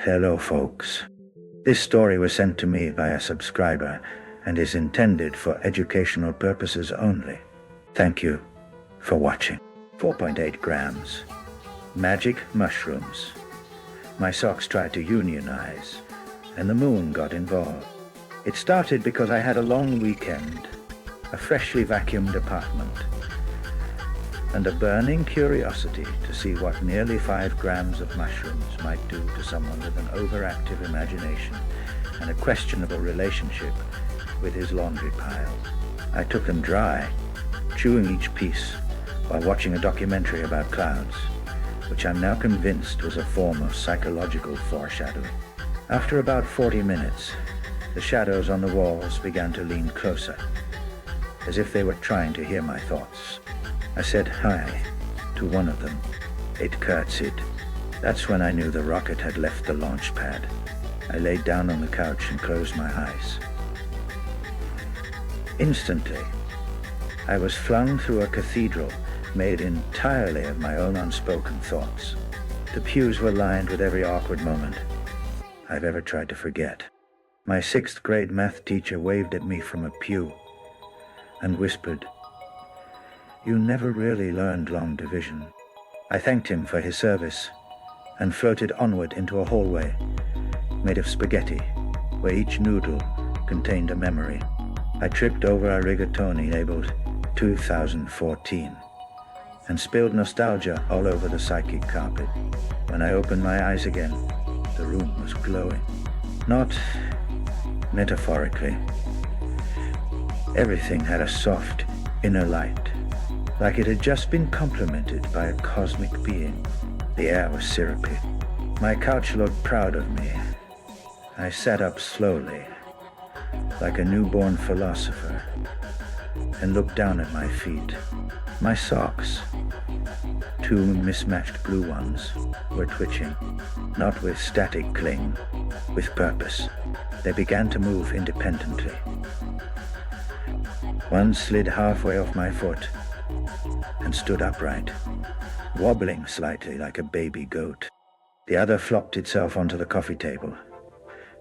Hello, folks. This story was sent to me by a subscriber and is intended for educational purposes only. Thank you for watching. 4.8 grams. Magic mushrooms. My socks tried to unionize, and the moon got involved. It started because I had a long weekend, a freshly vacuumed apartment, and a burning curiosity to see what nearly 5 grams of mushrooms might do to someone with an overactive imagination and a questionable relationship with his laundry pile. I took them dry, chewing each piece while watching a documentary about clouds, which I'm now convinced was a form of psychological foreshadowing. After about 40 minutes, the shadows on the walls began to lean closer, as if they were trying to hear my thoughts. I said hi to one of them. It curtsied. That's when I knew the rocket had left the launch pad. I laid down on the couch and closed my eyes. Instantly, I was flung through a cathedral made entirely of my own unspoken thoughts. The pews were lined with every awkward moment I've ever tried to forget. My 6th grade math teacher waved at me from a pew and whispered, "You never really learned long division." I thanked him for his service and floated onward into a hallway made of spaghetti, where each noodle contained a memory. I tripped over a rigatoni labeled 2014 and spilled nostalgia all over the psychic carpet. When I opened my eyes again, the room was glowing. Not metaphorically. Everything had a soft inner light, like it had just been complimented by a cosmic being. The air was syrupy. My couch looked proud of me. I sat up slowly, like a newborn philosopher, and looked down at my feet. My socks, 2 mismatched blue ones, were twitching, not with static cling, with purpose. They began to move independently. One slid halfway off my foot and stood upright, wobbling slightly like a baby goat. The other flopped itself onto the coffee table,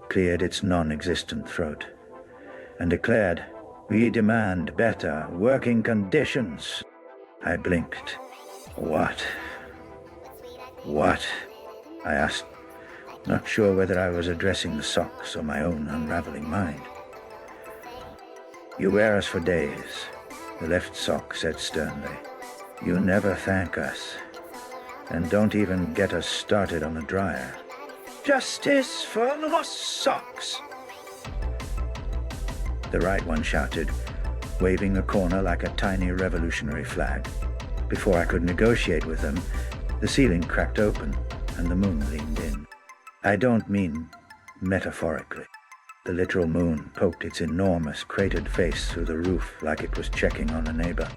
cleared its non-existent throat, and declared, "We demand better working conditions." I blinked. What? What? I asked, not sure whether I was addressing the socks or my own unraveling mind. "You wear us for days," the left sock said sternly. "You never thank us, and don't even get us started on the dryer." "Justice for lost socks!" The right one shouted, waving a corner like a tiny revolutionary flag. Before I could negotiate with them, the ceiling cracked open and the moon leaned in. I don't mean metaphorically. The literal moon poked its enormous cratered face through the roof like it was checking on a neighbor.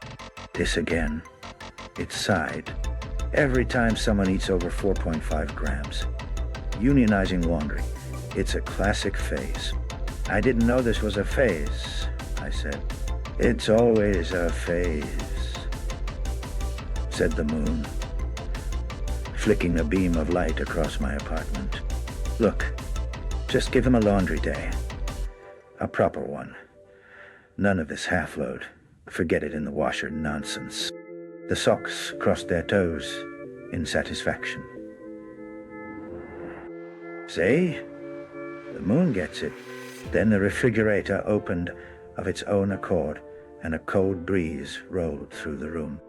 This again. It sighed. Every time someone eats over 4.5 grams. Unionizing laundry. It's a classic phase. "I didn't know this was a phase," I said. "It's always a phase," said the moon, flicking a beam of light across my apartment. "Look, just give them a laundry day. A proper one. None of this half-load. Forget it in the washer nonsense." The socks crossed their toes in satisfaction. "See? The moon gets it." Then the refrigerator opened of its own accord, and a cold breeze rolled through the room.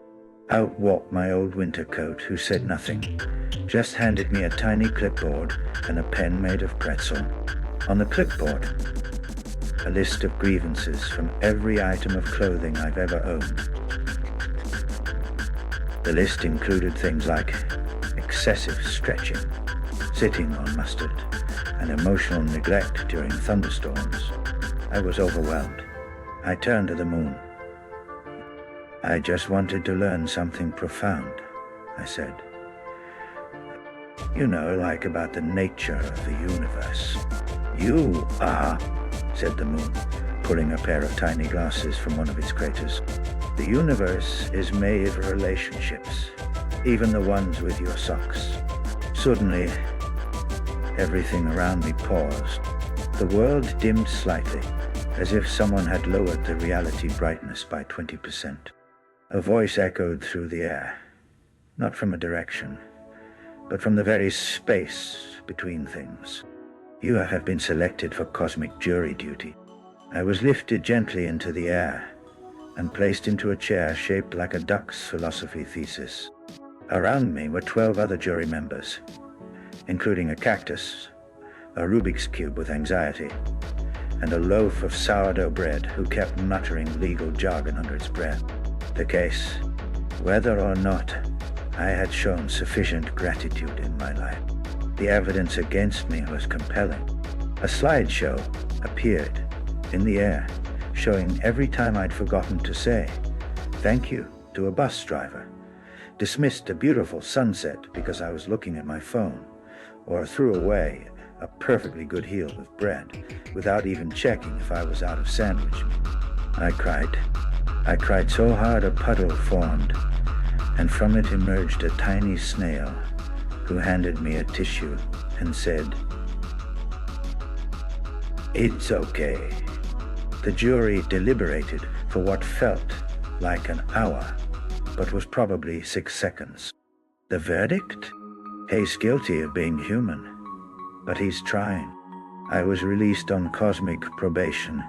Out walked my old winter coat, who said nothing, just handed me a tiny clipboard and a pen made of pretzel. On the clipboard, a list of grievances from every item of clothing I've ever owned. The list included things like excessive stretching, sitting on mustard, and emotional neglect during thunderstorms. I was overwhelmed. I turned to the moon. "I just wanted to learn something profound," I said. "You know, like about the nature of the universe." "You are," said the moon, pulling a pair of tiny glasses from one of its craters. "The universe is made of relationships, even the ones with your socks." Suddenly, Everything around me paused. The world dimmed slightly, as if someone had lowered the reality brightness by 20%. A voice echoed through the air, not from a direction, but from the very space between things. You have been selected for cosmic jury duty. I was lifted gently into the air and placed into a chair shaped like a duck's philosophy thesis. Around me were 12 other jury members, including a cactus, a Rubik's Cube with anxiety, and a loaf of sourdough bread who kept muttering legal jargon under its breath. The case, whether or not I had shown sufficient gratitude in my life. The evidence against me was compelling. A slideshow appeared in the air, showing every time I'd forgotten to say thank you to a bus driver, dismissed a beautiful sunset because I was looking at my phone, or threw away a perfectly good heel of bread without even checking if I was out of sandwich meat. I cried so hard a puddle formed, and from it emerged a tiny snail who handed me a tissue and said, "It's okay." The jury deliberated for what felt like an hour, but was probably 6 seconds. The verdict? He's guilty of being human, but he's trying. I was released on cosmic probation,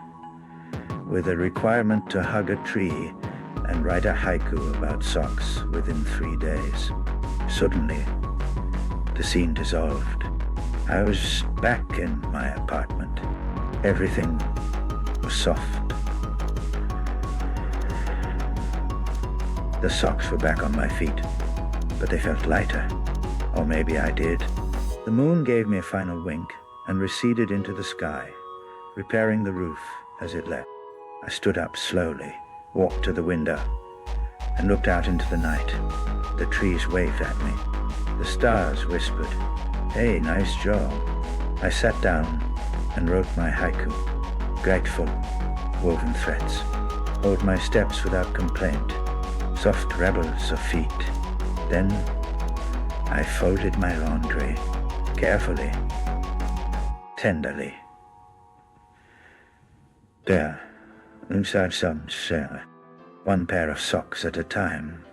with a requirement to hug a tree and write a haiku about socks within 3 days. Suddenly, the scene dissolved. I was back in my apartment. Everything was soft. The socks were back on my feet, but they felt lighter. Or maybe I did. The moon gave me a final wink and receded into the sky, repairing the roof as it left. I stood up slowly, walked to the window, and looked out into the night. The trees waved at me. The stars whispered, "Hey, nice job." I sat down and wrote my haiku. Grateful, woven threads. Hold my steps without complaint. Soft rebels of feet. Then I folded my laundry, carefully, tenderly. There, inside some, one pair of socks at a time.